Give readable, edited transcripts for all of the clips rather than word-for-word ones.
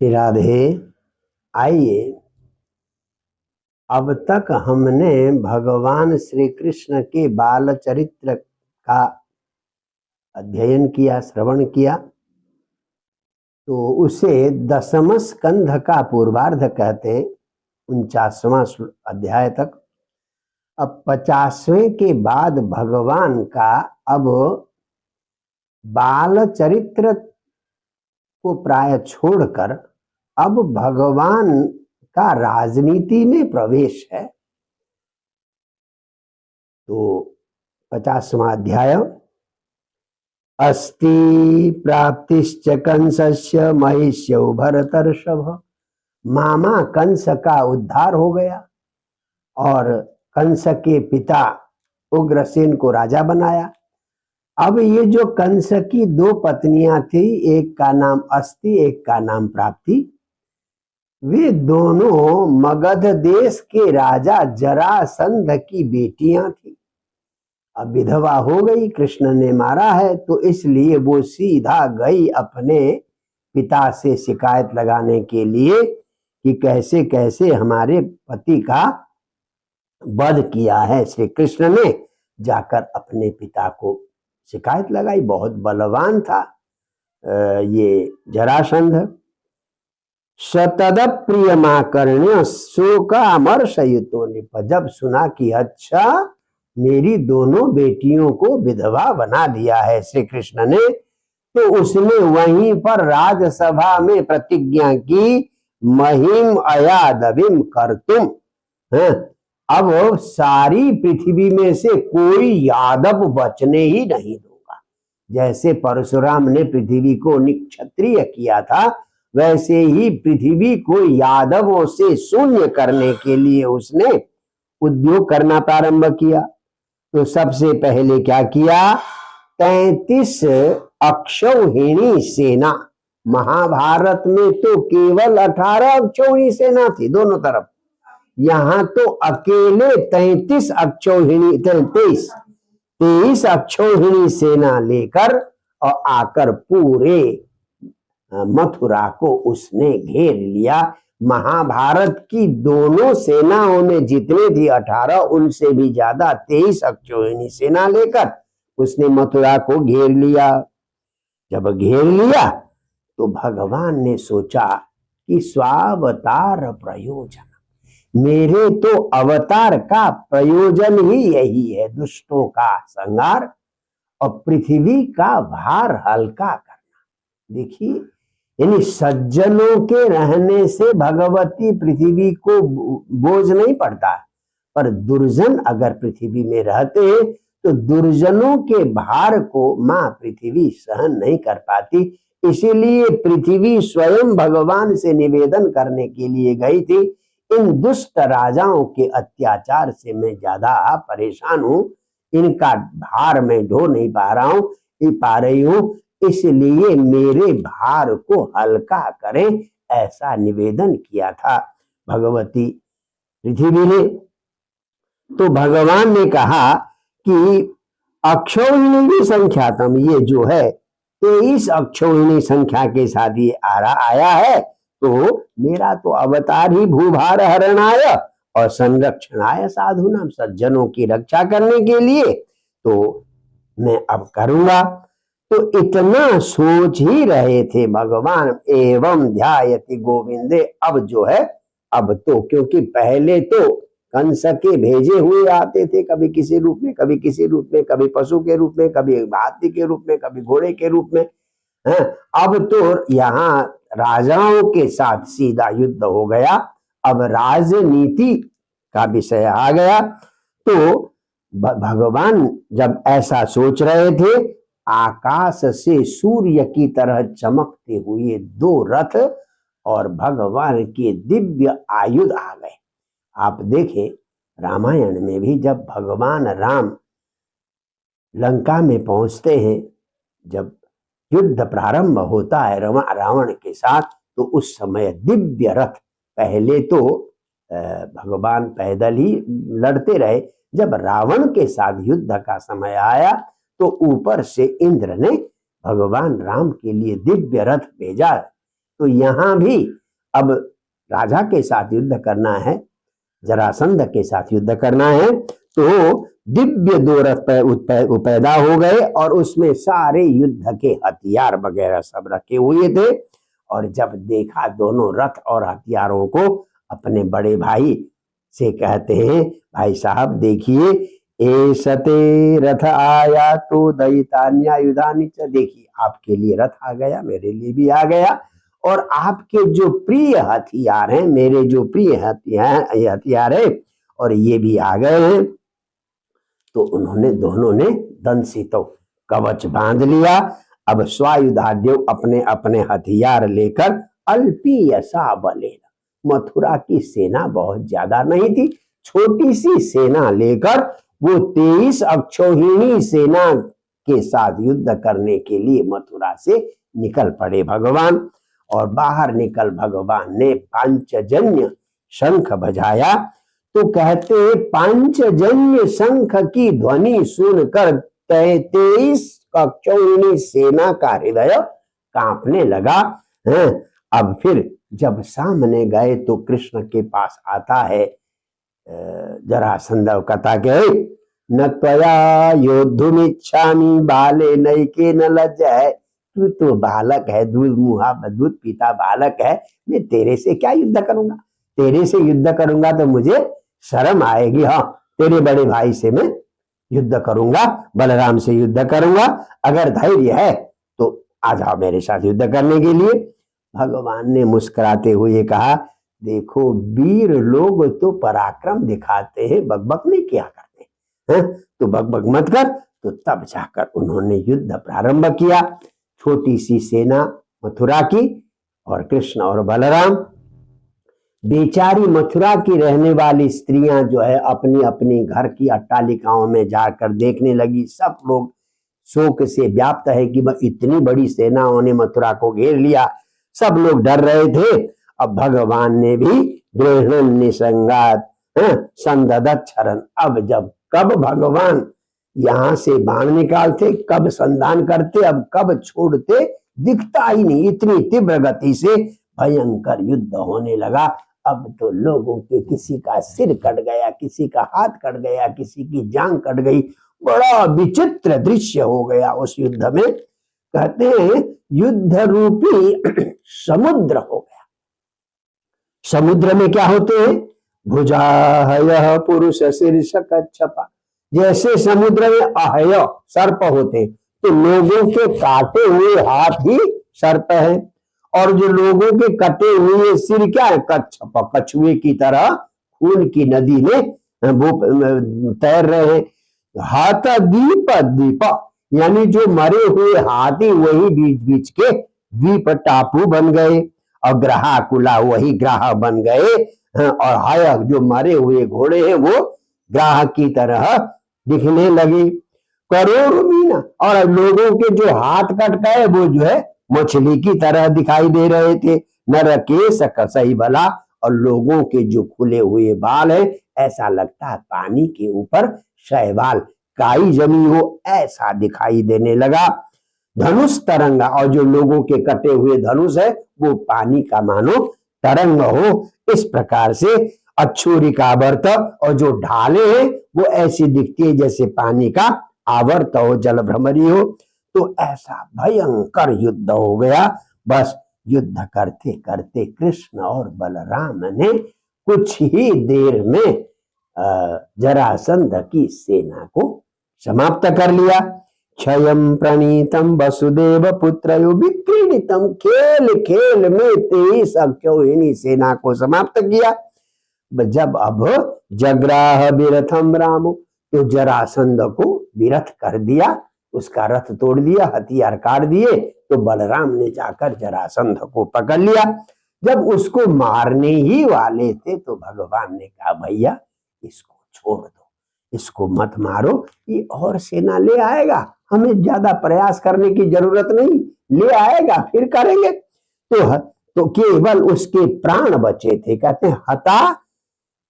राधे। आइए, अब तक हमने भगवान श्री कृष्ण के बाल चरित्र का अध्ययन किया, श्रवण किया। तो उसे दशम स्कंध का पूर्वार्ध कहते हैं, 49वां अध्याय तक। अब 50वें के बाद भगवान का अब बाल चरित्र को प्राय छोड़कर अब भगवान का राजनीति में प्रवेश है। तो 50वां अध्याय, अस्ति प्राप्तिश्च कंसस्य महिष्यौ भरतर्षभ। मामा कंस का उद्धार हो गया और कंस के पिता उग्रसेन को राजा बनाया। अब ये जो कंस की दो पत्नियां थी, एक का नाम अस्ति, एक का नाम प्राप्ति, वे दोनों मगध देश के राजा जरासंध की बेटियां थी। अब विधवा हो गई, कृष्ण ने मारा है, तो इसलिए वो सीधा गई अपने पिता से शिकायत लगाने के लिए कि कैसे कैसे हमारे पति का वध किया है श्री कृष्ण ने। जाकर अपने पिता को शिकायत लगाई। बहुत बलवान था ये जरासंध। शतद प्रियमाकर्ण्य शोकामर्षयुतो नृप। जब सुना कि अच्छा मेरी दोनों बेटियों को विधवा बना दिया है श्री कृष्ण ने, तो उसने वहीं पर राजसभा में प्रतिज्ञा की, महिम अयादविम कर्तुम। अब सारी पृथ्वी में से कोई यादव बचने ही नहीं दूंगा। जैसे परशुराम ने पृथ्वी को निक्षत्रिय किया था, वैसे ही पृथ्वी को यादवों से शून्य करने के लिए उसने उद्योग करना प्रारंभ किया। तो सबसे पहले क्या किया, 33 अक्षौहिणी सेना। महाभारत में तो केवल 18 अक्षौहिणी सेना थी दोनों तरफ, यहां तो अकेले 33 अक्षौहिणी 23 अक्षौहिणी सेना लेकर और आकर पूरे मथुरा को उसने घेर लिया। महाभारत की दोनों सेनाओं में जितने थी 18, उनसे भी ज्यादा 23 अक्षौहिणी सेना लेकर उसने मथुरा को घेर लिया। जब घेर लिया तो भगवान ने सोचा कि स्वावतार प्रयोजन, मेरे तो अवतार का प्रयोजन ही यही है, दुष्टों का संहार और पृथ्वी का भार हल्का करना। देखिए, यानी सज्जनों के रहने से भगवती पृथ्वी को बोझ नहीं पड़ता, पर दुर्जन अगर पृथ्वी में रहते हैं तो दुर्जनों के भार को मां पृथ्वी सहन नहीं कर पाती। इसीलिए पृथ्वी स्वयं भगवान से निवेदन करने के लिए गई थी, इन दुष्ट राजाओं के अत्याचार से मैं ज्यादा परेशान हूं, इनका भार मैं ढो नहीं पा रही हूं, इसलिए मेरे भार को हल्का करें, ऐसा निवेदन किया था भगवती पृथ्वी ने। तो भगवान ने कहा कि अक्षौहिणी संख्यातम, ये जो है 23 अक्षौहिणी संख्या के साथ ये आया है, तो मेरा तो अवतार ही भूभार हरणाय और संरक्षणाय साधुनाम, सज्जनों की रक्षा करने के लिए तो मैं अब करूंगा। तो इतना सोच ही रहे थे भगवान, एवं ध्यायति गोविंदे। अब जो है, अब तो क्योंकि पहले तो कंस के भेजे हुए आते थे, कभी किसी रूप में, कभी किसी रूप में, कभी पशु के रूप में, कभी हाथी के रूप में, कभी घोड़े के रूप में। अब तो यहाँ राजाओं के साथ सीधा युद्ध हो गया, अब राजनीति का विषय आ गया। तो भगवान जब ऐसा सोच रहे थे, आकाश से सूर्य की तरह चमकते हुए 2 रथ और भगवान के दिव्य आयुध आ गए। आप देखें, रामायण में भी जब भगवान राम लंका में पहुंचते हैं, जब युद्ध प्रारंभ होता है रावण के साथ, तो उस समय दिव्य रथ, पहले तो भगवान पैदल ही लड़ते रहे, जब रावण के साथ युद्ध का समय आया तो ऊपर से इंद्र ने भगवान राम के लिए दिव्य रथ भेजा। तो यहां भी अब राजा के साथ युद्ध करना है, जरासंध के साथ युद्ध करना है, तो दिव्य दो रथ पैदा हो गए और उसमें सारे युद्ध के हथियार वगैरह सब रखे हुए थे। और जब देखा दोनों रथ और हथियारों को, अपने बड़े भाई से कहते हैं, भाई साहब देखिए, ए सते रथ आया तो दैतान्यायुधानि च, देखिए आपके लिए रथ आ गया, मेरे लिए भी आ गया, और आपके जो प्रिय हथियार हैं, मेरे जो प्रिय हथियार है, और ये भी आ गए हैं। तो उन्होंने दोनों ने दंसितो कवच बांध लिया। अब स्वायुधाद्यो अपने अपने हथियार लेकर अल्पीयसा बलेन, मथुरा की सेना बहुत ज्यादा नहीं थी, छोटी सी सेना लेकर वो 23 अक्षौहिणी सेना के साथ युद्ध करने के लिए मथुरा से निकल पड़े भगवान। और बाहर निकल भगवान ने पांचजन्य शंख बजाया। तो कहते पांचजन्य शंख की ध्वनि सुनकर 23 अक्षौहिणी सेना का हृदय कांपने लगा। अब फिर जब सामने गए तो कृष्ण के पास आता है जरासंध, कथा के न त्वया योद्धुमिच्छामि बाले नैके न लज्जय, तू तो बालक है, दूध मुहा दूध पीता बालक है, मैं तेरे से क्या युद्ध करूंगा, तेरे से युद्ध करूंगा तो मुझे शर्म आएगी। हाँ, तेरे बड़े भाई से मैं युद्ध करूंगा, बलराम से युद्ध करूंगा, अगर धैर्य है तो आ जाओ मेरे साथ युद्ध करने के लिए। भगवान ने मुस्कुराते हुए कहा, देखो वीर लोग तो पराक्रम दिखाते हैं, बकबक नहीं किया करते हैं, तो बकबक मत कर। तो तब जाकर उन्होंने युद्ध प्रारंभ किया। छोटी सी सेना मथुरा की और कृष्ण और बलराम। बेचारी मथुरा की रहने वाली स्त्रियां जो है अपनी अपनी घर की अट्टालिकाओं में जाकर देखने लगी। सब लोग शोक से व्याप्त है कि इतनी बड़ी सेनाओं ने मथुरा को घेर लिया, सब लोग डर रहे थे। अब भगवान ने भी गृहण निसंगात संददत क्षरण, अब जब कब भगवान यहां से बाण निकालते, कब संधान करते, अब कब छोड़ते दिखता ही नहीं, इतनी तीव्र गति से भयंकर युद्ध होने लगा। अब तो लोगों के किसी का सिर कट गया, किसी का हाथ कट गया, किसी की जांग कट गई, बड़ा विचित्र दृश्य हो गया उस युद्ध में। कहते हैं युद्ध रूपी समुद्र हो गया। समुद्र में क्या होते हैं, भुजाहय पुरुष शीर्ष कच्छपा, जैसे समुद्र में अहय सर्प होते, तो लोगों के काटे हुए हाथ ही सर्प है, और जो लोगों के कटे हुए सिर क्या है, कच्छप, कछुए की तरह खून की नदी में वो तैर रहे हैं। हाथ दीप दीप, यानी जो मरे हुए हाथी वही बीच बीच के द्वीप टापू बन गए, और ग्राह कुला वही ग्राह बन गए, और हाय जो मरे हुए घोड़े हैं वो ग्राह की तरह दिखने लगे। करोड़ मीना, और लोगों के जो हाथ कट गए वो जो है मछली की तरह दिखाई दे रहे थे। नरकेश कसई भला, और लोगों के जो खुले हुए बाल है ऐसा लगता है पानी के ऊपर शैवाल काई जमी हो, ऐसा दिखाई देने लगा। धनुष तरंगा, और जो लोगों के कटे हुए धनुष है वो पानी का मानो तरंग हो, इस प्रकार से अक्षूरी का आवर्त, और जो ढाले हैं वो ऐसी दिखती है जैसे पानी का आवर्त हो, जल भ्रमरी हो। तो ऐसा भयंकर युद्ध हो गया। बस युद्ध करते करते कृष्ण और बलराम ने कुछ ही देर में जरासंध की सेना को समाप्त कर लिया। क्षयम प्रणीतम वसुदेव पुत्रयो विक्रीडितम, खेल खेल में 23 अक्षौहिणी सेना को समाप्त किया। जब अब जग्राह विरथम रामो, तो जरासंध को विरथ कर दिया, उसका रथ तोड़ दिया, हथियार काट दिए। तो बलराम ने जाकर जरासंध को पकड़ लिया। जब उसको मारने ही वाले थे तो भगवान ने कहा, भैया इसको छोड़ दो, इसको मत मारो, ये और सेना ले आएगा, हमें ज्यादा प्रयास करने की जरूरत नहीं, ले आएगा फिर करेंगे। तो केवल उसके प्राण बचे थे। कहते हैं हता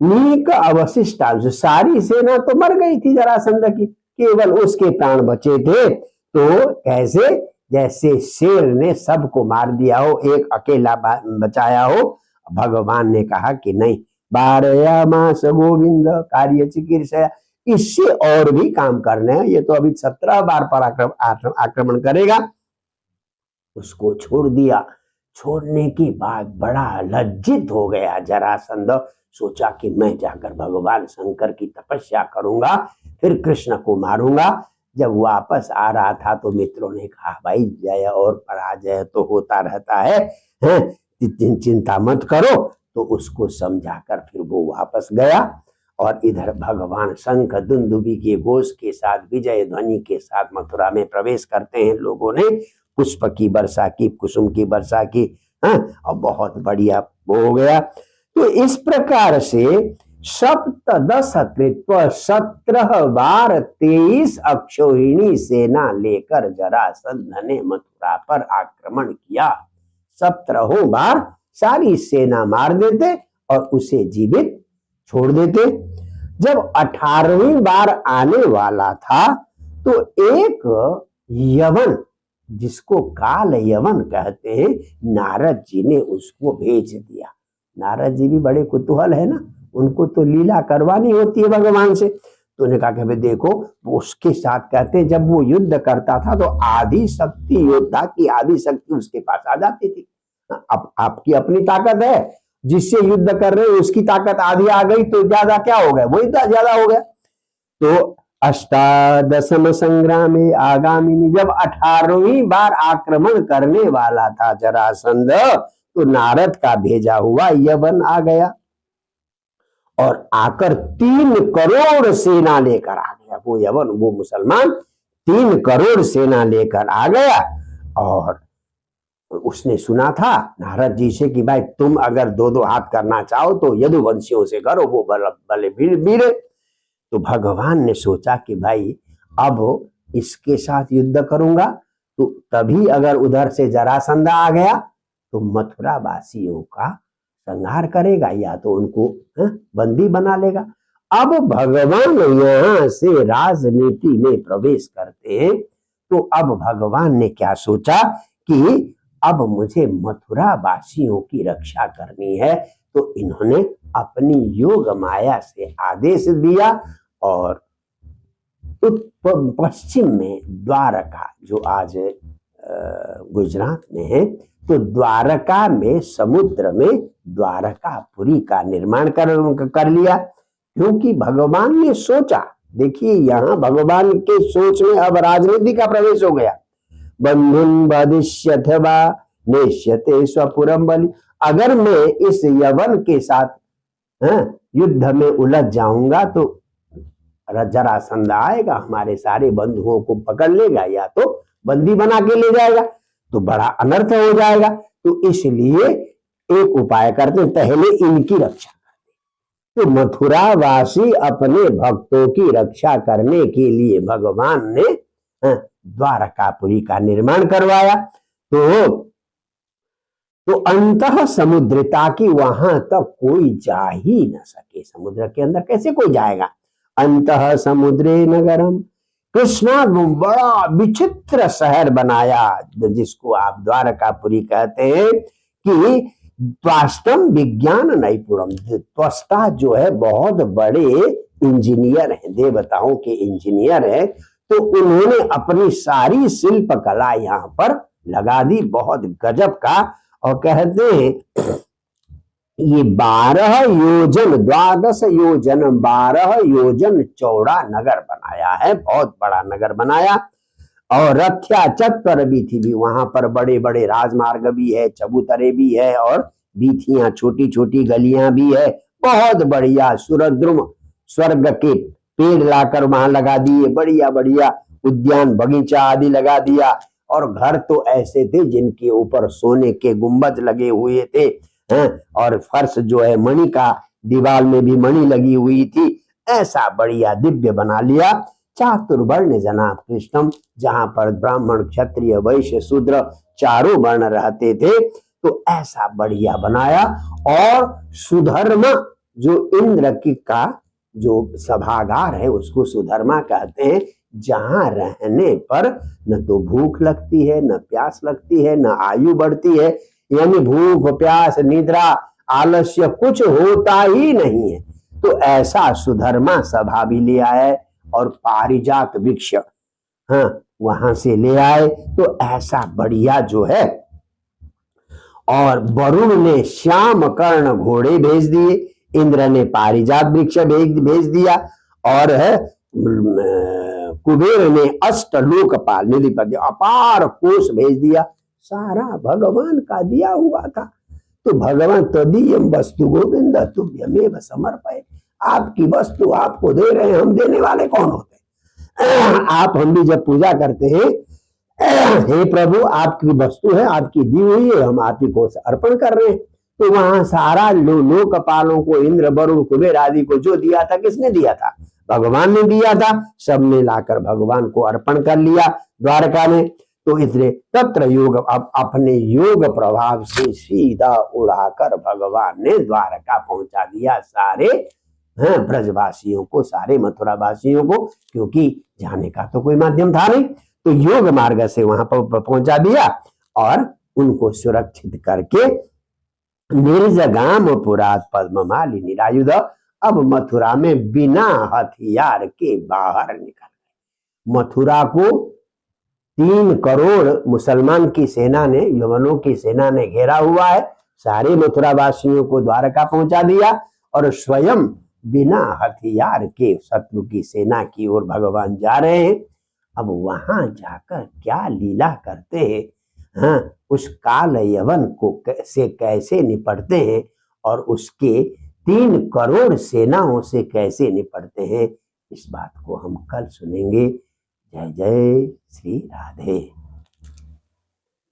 नीक अवशिष्टा, सारी सेना तो मर गई थी जरासंध की, केवल उसके प्राण बचे थे। तो कैसे, जैसे शेर ने सबको मार दिया हो, एक अकेला बचाया हो। भगवान ने कहा कि नहीं, बारयामास गोविंद कार्य चिकीर्षया, इससे और भी काम करने हैं, ये तो अभी 17 बार पर आक्रमण करेगा। उसको छोड़ दिया। छोड़ने के बाद बड़ा लज्जित हो गया जरासंध। सोचा कि मैं जाकर भगवान शंकर की तपस्या करूंगा, फिर कृष्ण को मारूंगा। जब वापस आ रहा था तो मित्रों ने कहा, भाई जय और पराजय तो होता रहता है, चिंता मत करो। तो उसको समझाकर फिर वो वापस गया। और इधर भगवान शंख दुंदुभी के घोष के साथ, विजय ध्वनि के साथ मथुरा में प्रवेश करते हैं। लोगों ने पुष्प की वर्षा की, कुसुम की वर्षा की, और बहुत बढ़िया वो हो गया। तो इस प्रकार से सप्तदश कृत्व 17 बार 23 अक्षौहिणी सेना लेकर जरासंध ने मथुरा पर आक्रमण किया। 17 बार सारी सेना मार देते और उसे जीवित छोड़ देते। जब 18वीं बार आने वाला था तो एक यवन, जिसको काल यवन कहते हैं, नारद जी ने उसको भेज दिया। नारद जी भी बड़े कुतूहल है ना, उनको तो लीला करवानी होती है भगवान से। तो उन्होंने कहा कि भाई देखो, उसके साथ कहते हैं जब वो युद्ध करता था तो आदि शक्ति, योद्धा की आदि शक्ति उसके पास आ जाती थी। अब आपकी अपनी ताकत है, जिससे युद्ध कर रहे हो उसकी ताकत आधी आ गई तो ज्यादा क्या हो गया, वही तो ज्यादा हो गया। तो अष्टादशम संग्राम में आगामी, जब 18वीं बार आक्रमण करने वाला था जरासंध, तो नारद का भेजा हुआ यवन आ गया और आकर 3 करोड़ सेना लेकर आ गया। वो यवन, वो मुसलमान 3 करोड़ सेना लेकर आ गया। और उसने सुना था नारद जी से कि भाई तुम अगर 2-2 हाथ करना चाहो तो यदुवंशियों से करो, वो भले वीर। तो भगवान ने सोचा कि भाई अब इसके साथ युद्ध करूंगा तो तभी अगर उधर से जरासंध आ गया तो मथुरा वासियों का संहार करेगा या तो उनको बंदी बना लेगा। अब भगवान यहां से राजनीति में प्रवेश करते हैं। तो अब भगवान ने क्या सोचा कि अब मुझे मथुरा वासियों की रक्षा करनी है। तो इन्होंने अपनी योग माया से आदेश दिया और पश्चिम में द्वारका, जो आज गुजरात में है, तो द्वारका में समुद्र में द्वारकापुरी का निर्माण कर लिया। क्योंकि भगवान ने सोचा, देखिए यहाँ भगवान के सोच में अब राजनीति का प्रवेश हो गया। बंधुन वदिष्यथ वा नेष्यते स्वपुरम बलि, अगर मैं इस यवन के साथ युद्ध में उलझ जाऊंगा तो जरासंध आएगा, हमारे सारे बंधुओं को पकड़ लेगा या तो बंदी बना के ले जाएगा, तो बड़ा अनर्थ हो जाएगा। तो इसलिए एक उपाय करते, पहले इनकी रक्षा करते। तो मथुरा वासी अपने भक्तों की रक्षा करने के लिए भगवान ने द्वारकापुरी का निर्माण करवाया। तो अंतः समुद्र, ताकि वहां तक कोई जा ही न सके। समुद्र के अंदर कैसे कोई जाएगा। अंतः समुद्रे नगरम, कृष्णा बड़ा विचित्र शहर बनाया, जिसको आप द्वारकापुरी कहते हैं। कि त्वाष्टम विज्ञान नैपुरम, त्वष्टा जो है बहुत बड़े इंजीनियर हैं, देवताओं के इंजीनियर हैं। तो उन्होंने अपनी सारी शिल्प कला यहाँ पर लगा दी, बहुत गजब का। और कहते हैं ये 12 योजन 12 योजन 12 योजन चौड़ा नगर बनाया है, बहुत बड़ा नगर बनाया। और रथ्या चत्वर बीथी भी, वहां पर बड़े बड़े राजमार्ग भी है, चबूतरे भी है, और बीथियां छोटी छोटी गलियां भी है, बहुत बढ़िया। सुरद्रुम स्वर्ग के पेड़ लाकर वहां लगा दिए, बढ़िया बढ़िया उद्यान बगीचा आदि लगा दिया। और घर तो ऐसे थे जिनके ऊपर सोने के गुंबद लगे हुए थे, और फर्श जो है मणि का, दीवार में भी मणि लगी हुई थी। ऐसा बढ़िया दिव्य बना लिया। चातुर्वर्ण जनाब कृष्णम, जहां पर ब्राह्मण क्षत्रिय वैश्य शूद्र चारों वर्ण रहते थे, तो ऐसा बढ़िया बनाया। और सुधर्मा, जो इंद्र की का जो सभागार है उसको सुधर्मा कहते हैं। जहां रहने पर न तो भूख लगती है, न प्यास लगती है, न आयु बढ़ती है, यानी भूख प्यास निद्रा आलस्य कुछ होता ही नहीं है। तो ऐसा सुधर्मा सभा भी ले आए और पारिजात वृक्ष, हाँ, वहां से ले आए। तो ऐसा बढ़िया जो है, और वरुण ने श्याम कर्ण घोड़े भेज दिए, इंद्र ने पारिजात वृक्ष भेज दिया, और है कुबेर ने अष्ट लोकपाल निधिपति अपार कोष भेज दिया। सारा भगवान का दिया हुआ था। तो भगवान तदीयम वस्तु गोविंद तुभ्यमेव समर्पय, आपकी वस्तु आपको दे रहे हैं, हम देने वाले कौन होते हैं? आप हम भी जब पूजा करते हैं, हे प्रभु आपकी वस्तु है, आपकी दी हुई है, हम आप ही को अर्पण कर रहे हैं। तो वहां सारा लोकपालों को, इंद्र वरुण कुबेर आदि को जो दिया था, किसने दिया था? भगवान ने दिया था। सब ने लाकर भगवान को अर्पण कर लिया द्वारका में। तो इसलिए तत्र योग, अब अपने योग प्रभाव से सीधा उड़ाकर भगवान ने द्वारका पहुंचा दिया सारे ब्रजवासियों को, सारे मथुरा वासियों को, क्योंकि जाने का तो कोई माध्यम था नहीं। तो योग मार्ग से वहां पर पहुंचा दिया और उनको सुरक्षित करके निर्जगाम पुरात पद्ममालिनी निरायुध, अब मथुरा में बिना हथियार के बाहर निकल गए। मथुरा को 3 करोड़ मुसलमान की सेना ने, यवनों की सेना ने घेरा हुआ है। सारे मथुरा वासियों को द्वारका पहुंचा दिया और स्वयं बिना हथियार के शत्रु की सेना की ओर भगवान जा रहे हैं। अब वहां जाकर क्या लीला करते हैं, हाँ, उस काल यवन को से कैसे निपटते हैं और उसके 3 करोड़ सेनाओं से कैसे निपटते हैं, इस बात को हम कल सुनेंगे। जय जय श्री राधे।